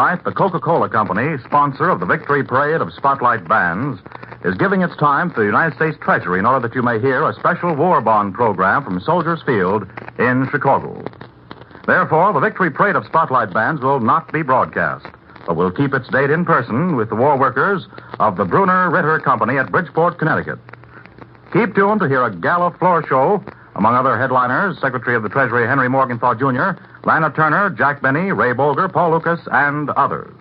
Tonight, the Coca-Cola Company, sponsor of the Victory Parade of Spotlight Bands, is giving its time to the United States Treasury in order that you may hear a special war bond program from Soldiers Field in Chicago. Therefore, the Victory Parade of Spotlight Bands will not be broadcast, but will keep its date in person with the war workers of the Bruner Ritter Company at Bridgeport, Connecticut. Keep tuned to hear a gala floor show. Among other headliners, Secretary of the Treasury Henry Morgenthau Jr., Lana Turner, Jack Benny, Ray Bolger, Paul Lucas, and others.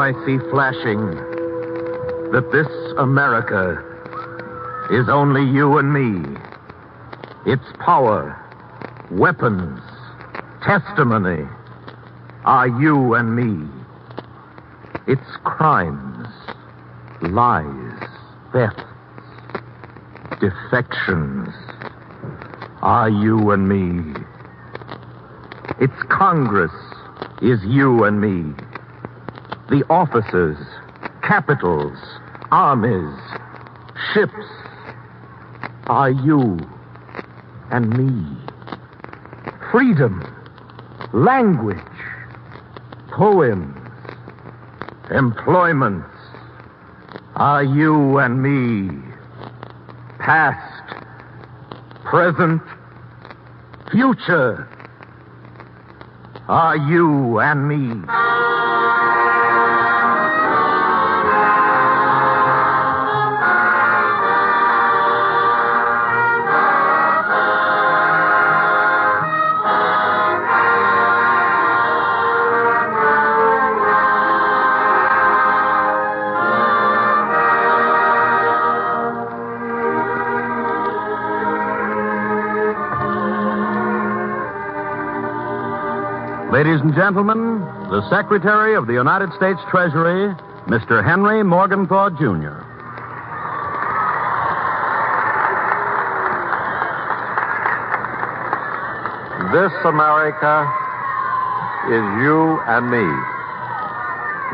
I see flashing that this America is only you and me. Its power, weapons, testimony are you and me. Its crimes, lies, thefts, defections are you and me. Its Congress is you and me. The officers, capitals, armies, ships are you and me. Freedom, language, poems, employments are you and me. Past, present, future are you and me. Ladies and gentlemen, the Secretary of the United States Treasury, Mr. Henry Morgenthau, Jr. This America is you and me.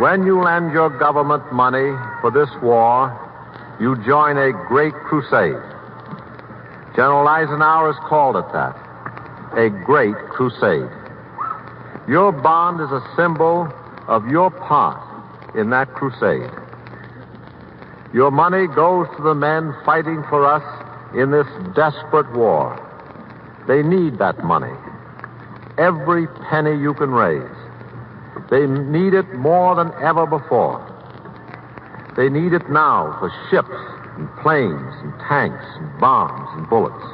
When you lend your government money for this war, you join a great crusade. General Eisenhower has called it that, a great crusade. Your bond is a symbol of your part in that crusade. Your money goes to the men fighting for us in this desperate war. They need that money. Every penny you can raise. They need it more than ever before. They need it now for ships and planes and tanks and bombs and bullets.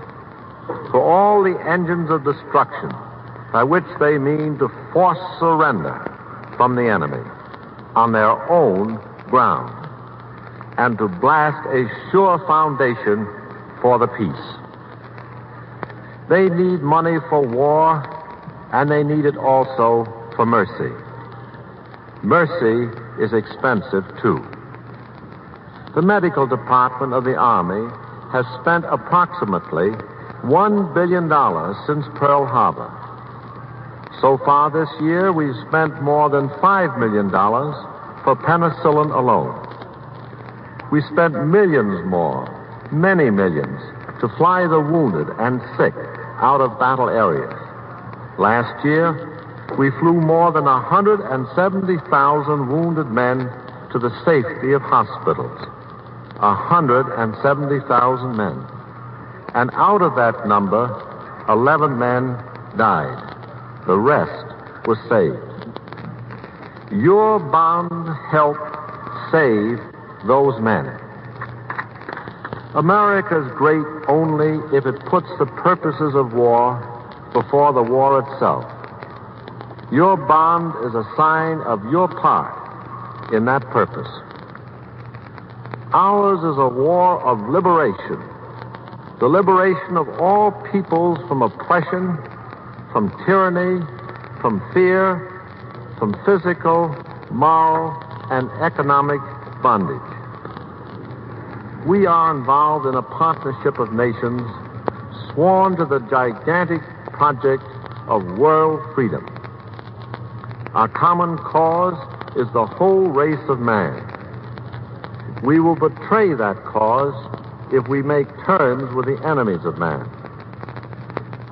For all the engines of destruction by which they mean to force surrender from the enemy on their own ground and to blast a sure foundation for the peace. They need money for war, and they need it also for mercy. Mercy is expensive, too. The medical department of the Army has spent approximately $1 billion since Pearl Harbor. So far this year, we've spent more than $5 million for penicillin alone. We spent millions more, many millions, to fly the wounded and sick out of battle areas. Last year, we flew more than 170,000 wounded men to the safety of hospitals. 170,000 men. And out of that number, 11 men died. The rest was saved. Your bond helped save those men. America's great only if it puts the purposes of war before the war itself. Your bond is a sign of your part in that purpose. Ours is a war of liberation, the liberation of all peoples from oppression, from tyranny, from fear, from physical, moral, and economic bondage. We are involved in a partnership of nations sworn to the gigantic project of world freedom. Our common cause is the whole race of man. We will betray that cause if we make terms with the enemies of man.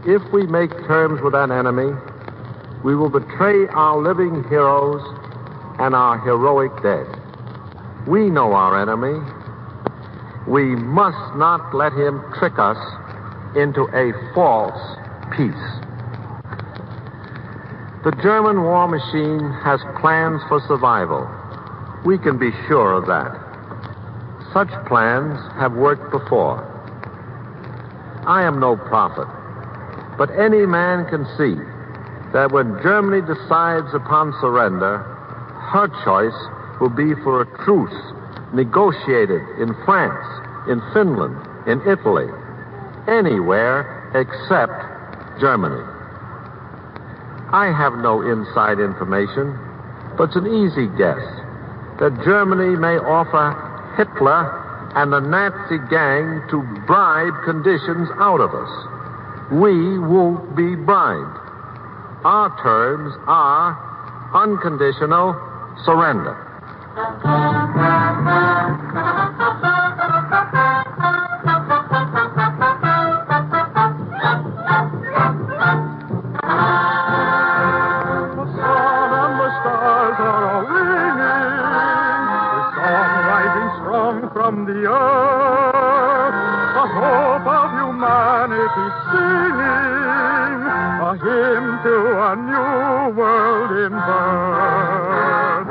If we make terms with that enemy, we will betray our living heroes and our heroic dead. We know our enemy. We must not let him trick us into a false peace. The German war machine has plans for survival. We can be sure of that. Such plans have worked before. I am no prophet, but any man can see that when Germany decides upon surrender, her choice will be for a truce negotiated in France, in Finland, in Italy, anywhere except Germany. I have no inside information, but it's an easy guess that Germany may offer Hitler and the Nazi gang to bribe conditions out of us. We won't be bribed. Our terms are unconditional surrender. From the earth, the hope of humanity singing, a hymn to a new world in birth.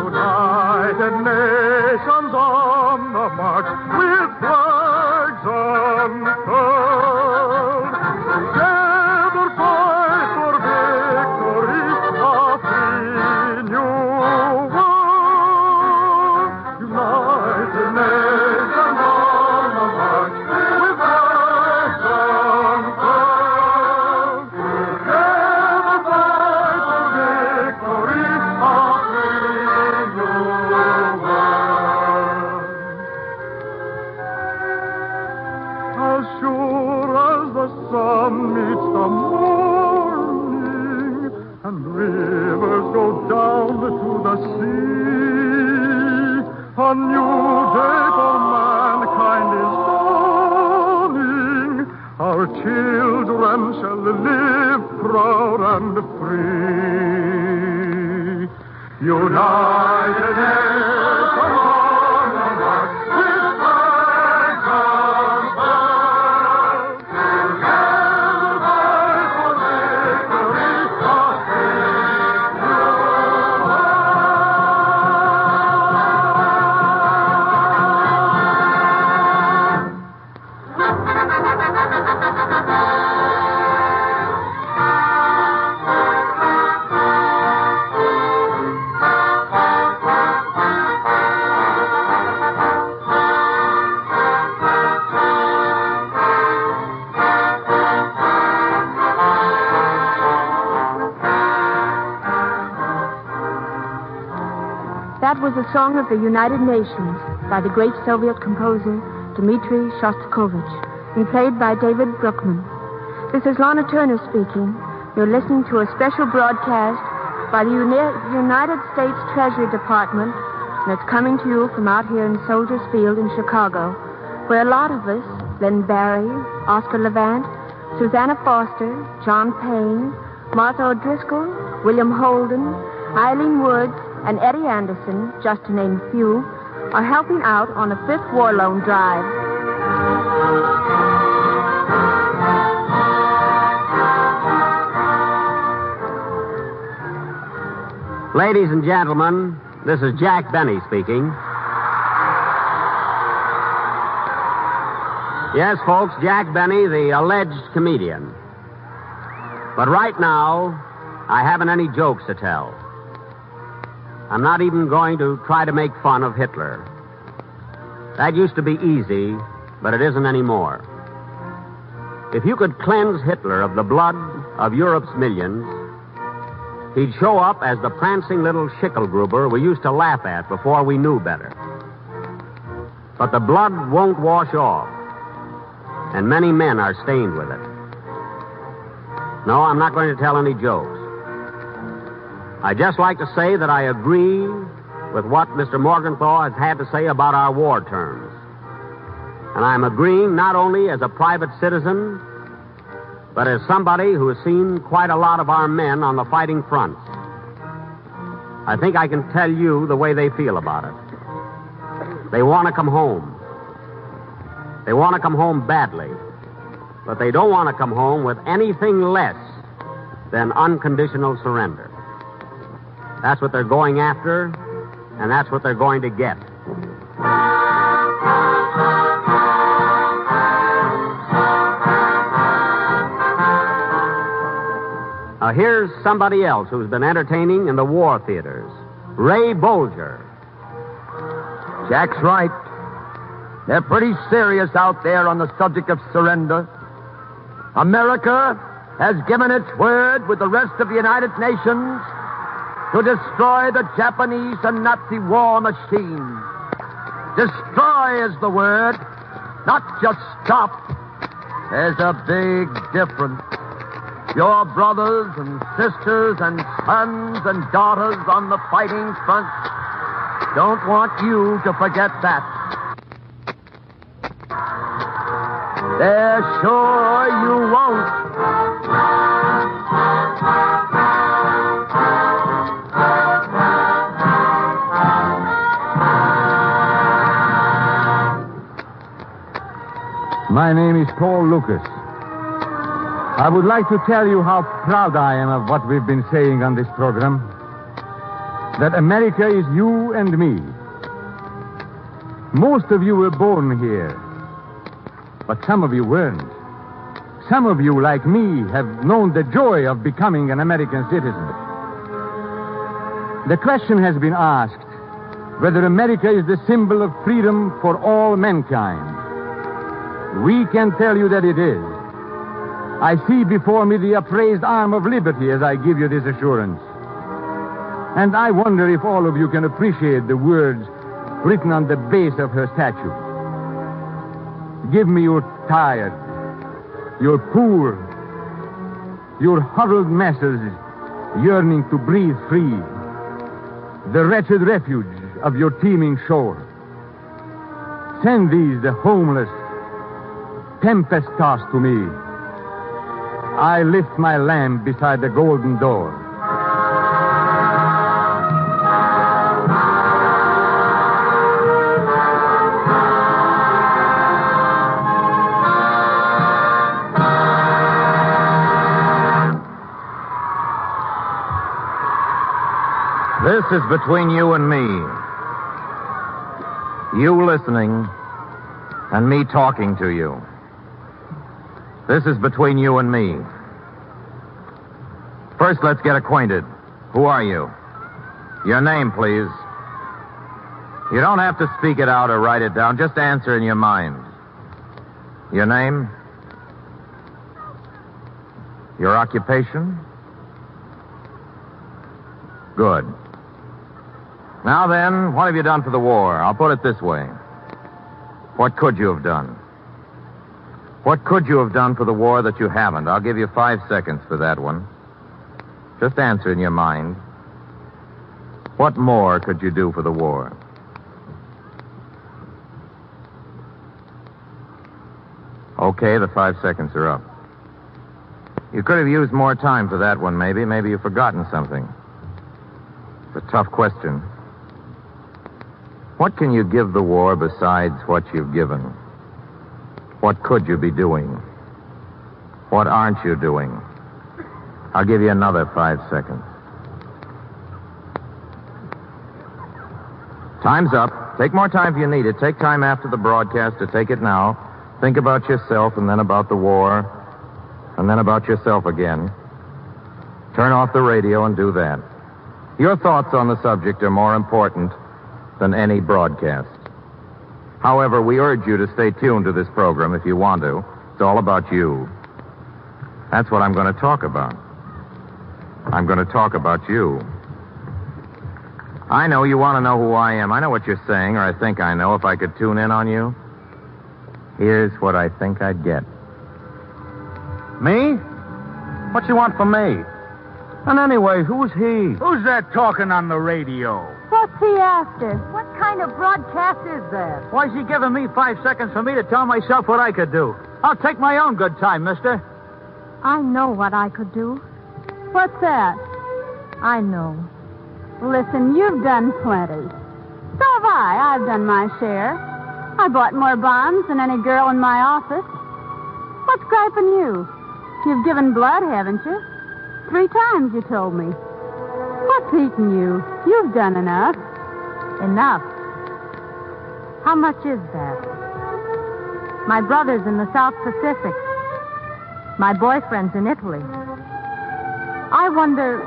United Nations on the march with flags unfurled. Together fight for victory, a free new world. United Nations on the march with flags unfurled. Together fight for victory, a free new world. As sure as the sun meets the morning and rivers go down to the sea, a new day for mankind is dawning. Our children shall live proud and free. United Nations on the march with flags unfurled. Together fight for victory, a free new That was the Song of the United Nations by the great Soviet composer Dmitri Shostakovich and played by David Bruckman. This is Lana Turner speaking. You're listening to a special broadcast by the United States Treasury Department, and it's coming to you from out here in Soldiers Field in Chicago, where a lot of us, Len Barry, Oscar Levant, Susanna Foster, John Payne, Martha O'Driscoll, William Holden, Eileen Woods, and Eddie Anderson, just to name a few, are helping out on a fifth war loan drive. Ladies and gentlemen, this is Jack Benny speaking. Yes, folks, Jack Benny, the alleged comedian. But right now, I haven't any jokes to tell. I'm not even going to try to make fun of Hitler. That used to be easy, but it isn't anymore. if you could cleanse Hitler of the blood of Europe's millions, he'd show up as the prancing little Schickelgruber we used to laugh at before we knew better. But the blood won't wash off, and many men are stained with it. No, I'm not going to tell any jokes. I'd just like to say that I agree with what Mr. Morgenthau has had to say about our war terms. And I'm agreeing not only as a private citizen, but as somebody who has seen quite a lot of our men on the fighting front. I think I can tell you the way they feel about it. They want to come home. They want to come home badly. But they don't want to come home with anything less than unconditional surrender. That's what they're going after, and that's what they're going to get. Now, here's somebody else who's been entertaining in the war theaters. Ray Bolger. Jack's right. They're pretty serious out there on the subject of surrender. America has given its word with the rest of the United Nations to destroy the Japanese and Nazi war machine. Destroy is the word, not just stop. There's a big difference. Your brothers and sisters and sons and daughters on the fighting front don't want you to forget that. They're sure you won't. My name is Paul Lucas. I would like to tell you how proud I am of what we've been saying on this program. That America is you and me. Most of you were born here, but some of you weren't. Some of you, like me, have known the joy of becoming an American citizen. The question has been asked whether America is the symbol of freedom for all mankind. We can tell you that it is. I see before me the upraised arm of liberty as I give you this assurance. And I wonder if all of you can appreciate the words written on the base of her statue. Give me your tired, your poor, your huddled masses yearning to breathe free, the wretched refuge of your teeming shore. Send these, the homeless, tempest-tossed to me. I lift my lamp beside the golden door. This is between you and me. You listening and me talking to you. This is between you and me. First, let's get acquainted. Who are you? Your name, please. You don't have to speak it out or write it down. Just answer in your mind. Your name? Your occupation? Good. Now then, what have you done for the war? I'll put it this way. What could you have done? What could you have done for the war that you haven't? I'll give you 5 seconds for that one. Just answer in your mind. What more could you do for the war? Okay, the 5 seconds are up. You could have used more time for that one, maybe. Maybe you've forgotten something. It's a tough question. What can you give the war besides what you've given? What could you be doing? What aren't you doing? I'll give you another 5 seconds. Time's up. Take more time if you need it. Take time after the broadcast to take it now. Think about yourself and then about the war and then about yourself again. Turn off the radio and do that. Your thoughts on the subject are more important than any broadcast. However, we urge you to stay tuned to this program if you want to. It's all about you. That's what I'm going to talk about. I'm going to talk about you. I know you want to know who I am. I know what you're saying, or I think I know, if I could tune in on you. Here's what I think I'd get. Me? What you want from me? And anyway, who's he? Who's that talking on the radio? What's he after? What kind of broadcast is that? Why's he giving me 5 seconds for me to tell myself what I could do? I'll take my own good time, mister. I know what I could do. What's that? I know. Listen, you've done plenty. So have I. I've done my share. I bought more bonds than any girl in my office. What's griping you? You've given blood, haven't you? 3 times, you told me. What's eating you? You've done enough. Enough. How much is that? My brother's in the South Pacific. My boyfriend's in Italy. I wonder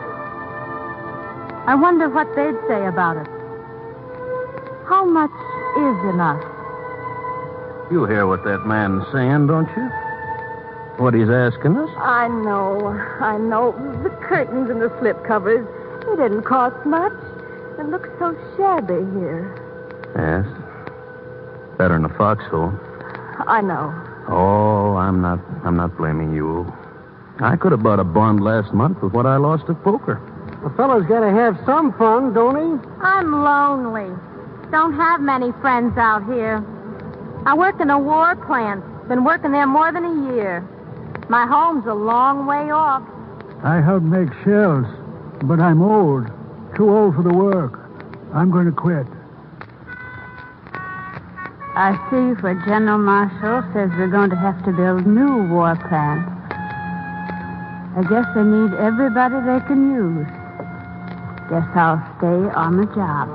what they'd say about it. How much is enough? You hear what that man's saying, don't you? What he's asking us? I know. The curtains and the slipcovers, they didn't cost much. It looks so shabby here. Yes. Better than a foxhole. I know. Oh, I'm not blaming you. I could have bought a bond last month with what I lost at poker. A fellow's got to have some fun, don't he? I'm lonely. Don't have many friends out here. I work in a war plant. Been working there more than a year. My home's a long way off. I help make shells, but I'm old. Too old for the work. I'm going to quit. I see where General Marshall says we're going to have to build new war plants. I guess they need everybody they can use. Guess I'll stay on the job.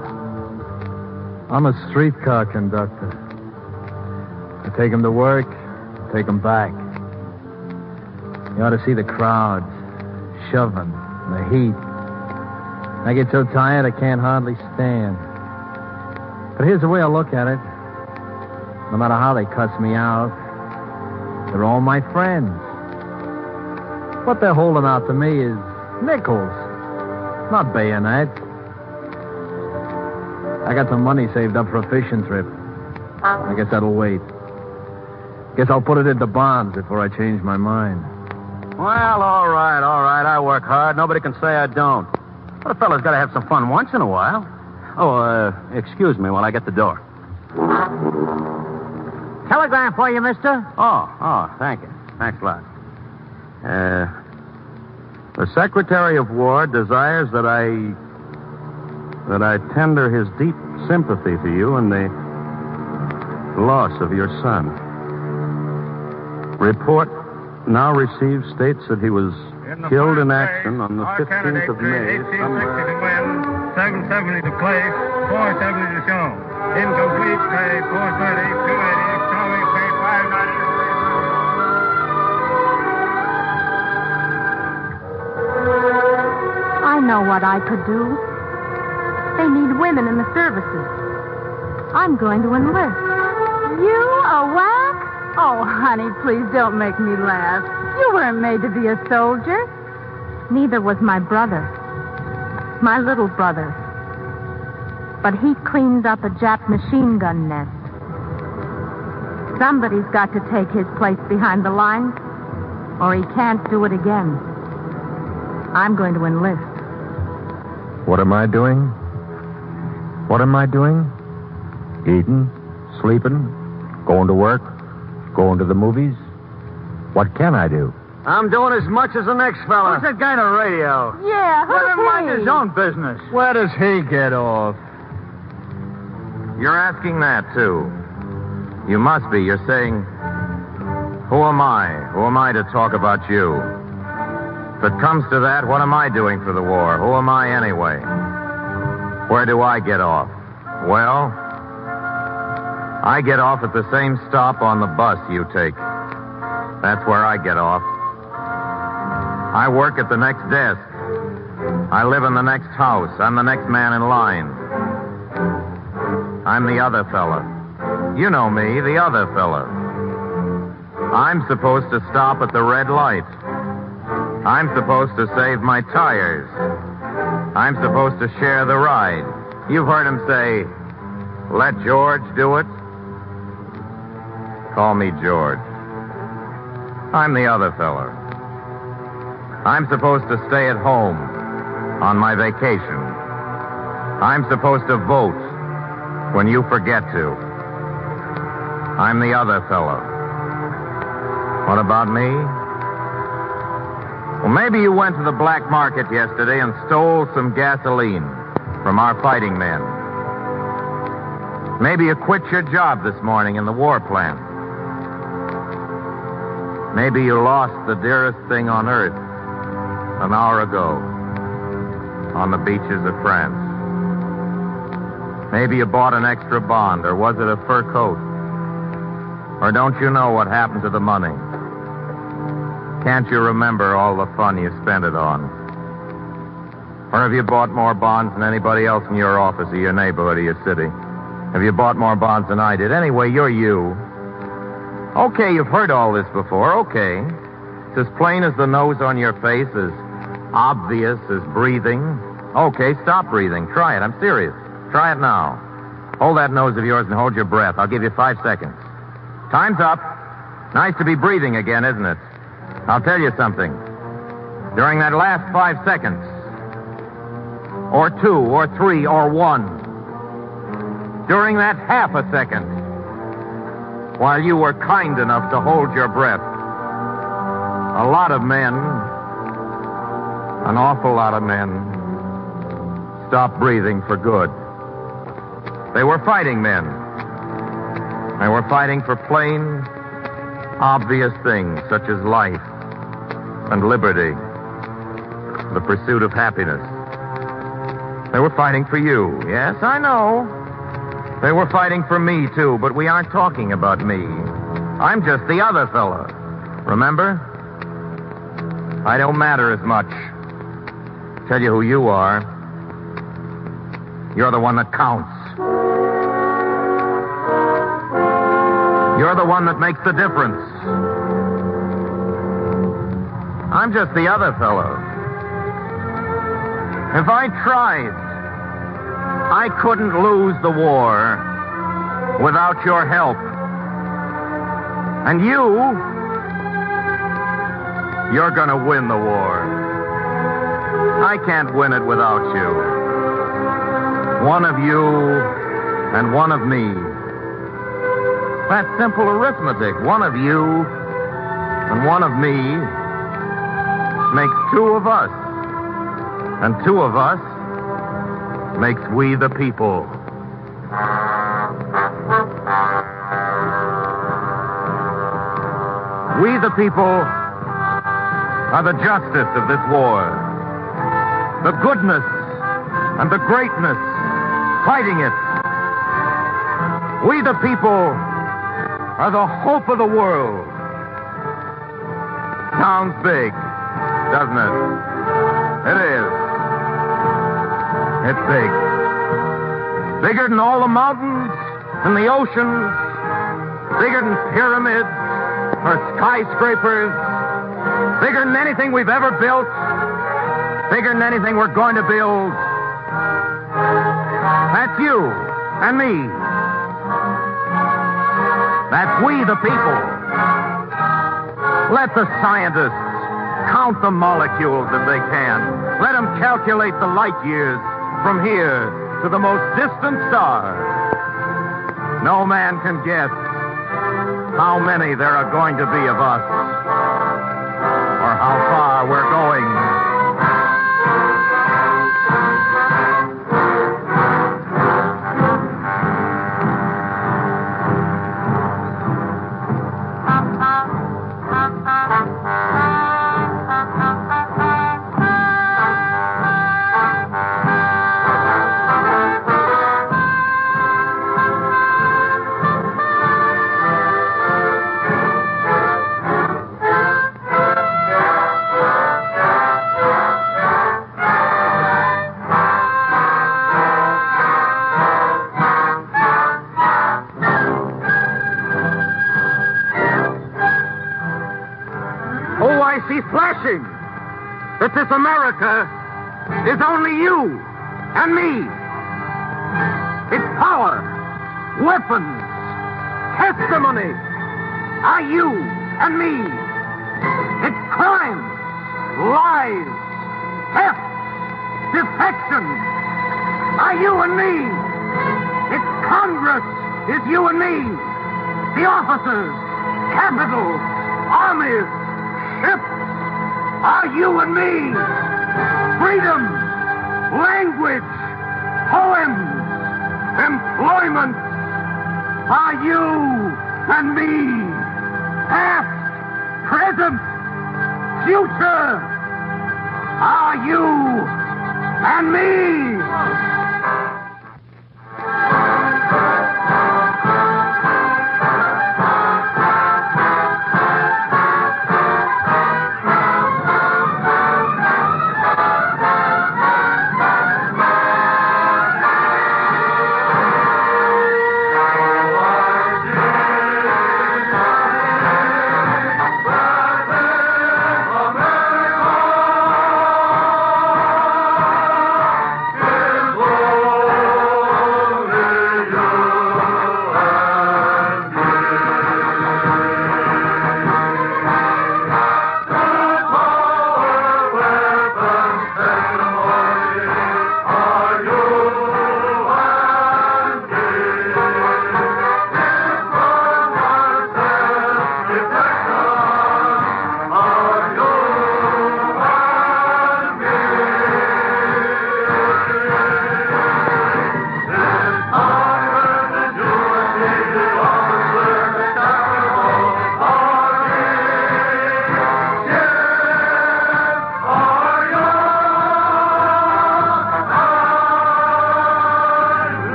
I'm a streetcar conductor. I take 'em to work, take 'em back. You ought to see the crowds, shoving, the heat. I get so tired I can't hardly stand. But here's the way I look at it. No matter how they cuss me out, they're all my friends. What they're holding out to me is nickels, not bayonets. I got some money saved up for a fishing trip. I guess that'll wait. Guess I'll put it into bonds before I change my mind. Well, all right. I work hard. Nobody can say I don't. But a fella's got to have some fun once in a while. Oh, excuse me while I get the door. Telegram for you, mister. Oh, thank you. Thanks a lot. The Secretary of War desires that I tender his deep sympathy to you in the loss of your son. Report now received states that he was killed in action on the 15th of May. 1860 to win, 770 to place, 470 to show. Incomplete, pay 430, 280, showing, pay 590. I know what I could do. They need women in the services. I'm going to enlist. You, a whack? Oh, honey, please don't make me laugh. You weren't made to be a soldier. Neither was my brother. My little brother. But he cleaned up a Jap machine gun nest. Somebody's got to take his place behind the lines, or he can't do it again. I'm going to enlist. What am I doing? What am I doing? Eating, sleeping, going to work, going to the movies. What can I do? I'm doing as much as the next fella. Who's that guy on the radio? Yeah, Let him mind who's his he? own business. Where does he get off? You're asking that, too. You must be. You're saying, who am I? Who am I to talk about you? If it comes to that, what am I doing for the war? Who am I anyway? Where do I get off? Well, I get off at the same stop on the bus you take. That's where I get off. I work at the next desk. I live in the next house. I'm the next man in line. I'm the other fella. You know me, the other fella. I'm supposed to stop at the red light. I'm supposed to save my tires. I'm supposed to share the ride. You've heard him say, let George do it. Call me George. I'm the other fella. I'm supposed to stay at home on my vacation. I'm supposed to vote when you forget to. I'm the other fellow. What about me? Well, maybe you went to the black market yesterday and stole some gasoline from our fighting men. Maybe you quit your job this morning in the war plant. Maybe you lost the dearest thing on earth an hour ago on the beaches of France. Maybe you bought an extra bond, or was it a fur coat? Or don't you know what happened to the money? Can't you remember all the fun you spent it on? Or have you bought more bonds than anybody else in your office or your neighborhood or your city? Have you bought more bonds than I did? Anyway, you're you. Okay, you've heard all this before. Okay. It's as plain as the nose on your face, as obvious as breathing. Okay, stop breathing. Try it. I'm serious. Try it now. Hold that nose of yours and hold your breath. I'll give you 5 seconds. Time's up. Nice to be breathing again, isn't it? I'll tell you something. During that last 5 seconds, or 2, or 3, or 1, during that half a second, while you were kind enough to hold your breath, a lot of men, an awful lot of men, stopped breathing for good. They were fighting men. They were fighting for plain, obvious things such as life and liberty, the pursuit of happiness. They were fighting for you. Yes, I know. They were fighting for me, too, but we aren't talking about me. I'm just the other fella. Remember? I don't matter as much. Tell you who you are. You're the one that counts. You're the one that makes the difference. I'm just the other fellow. If I tried, I couldn't lose the war without your help. And you're going to win the war. I can't win it without you. One of you and one of me. That's simple arithmetic. One of you and one of me makes 2 of us. And 2 of us makes we the people. We the people are the justice of this war. The goodness and the greatness fighting it. We the people are the hope of the world. Sounds big, doesn't it? It is. It's big. Bigger than all the mountains and the oceans. Bigger than pyramids or skyscrapers. Bigger than anything we've ever built. Bigger than anything we're going to build. That's you and me. That's we the people. Let the scientists count the molecules if they can. Let them calculate the light years from here to the most distant star. No man can guess how many there are going to be of us, or how far we're going. Flashing. that this America is only you and me. Its power, weapons, testimony are you and me. Its crimes, lies, theft, defection are you and me. Its Congress is you and me. The officers, capital, armies, ships are you and me. Freedom, language, poems, employment are you and me. Past, present, future are you and me.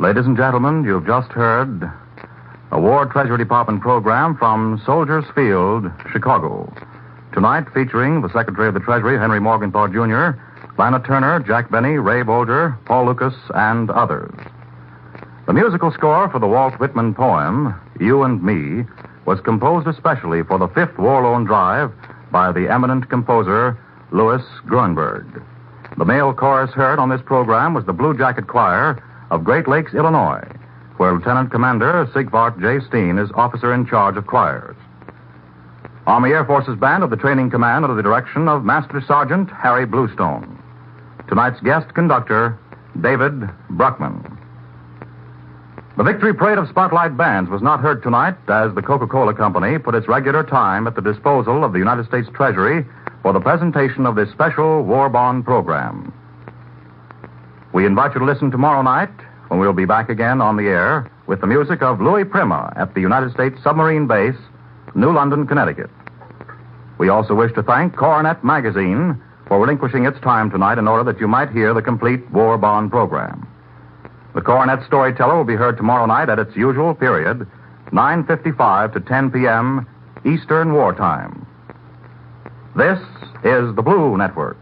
Ladies and gentlemen, you've just heard a War Treasury Department program from Soldiers Field, Chicago. Tonight featuring the Secretary of the Treasury, Henry Morgenthau Jr., Lana Turner, Jack Benny, Ray Bolger, Paul Lucas, and others. The musical score for the Walt Whitman poem, You and Me, was composed especially for the Fifth War Loan Drive by the eminent composer Louis Grunberg. The male chorus heard on this program was the Blue Jacket Choir of Great Lakes, Illinois, where Lieutenant Commander Sigvart J. Steen is officer in charge of choirs. Army Air Forces Band of the Training Command under the direction of Master Sergeant Harry Bluestone. Tonight's guest conductor, David Bruckman. The Victory Parade of Spotlight Bands was not heard tonight as the Coca-Cola Company put its regular time at the disposal of the United States Treasury for the presentation of this special war bond program. We invite you to listen tomorrow night when we'll be back again on the air with the music of Louis Prima at the United States Submarine Base, New London, Connecticut. We also wish to thank Coronet Magazine for relinquishing its time tonight in order that you might hear the complete war bond program. The Coronet Storyteller will be heard tomorrow night at its usual period, 9:55 to 10 p.m. Eastern Wartime. This is the Blue Network.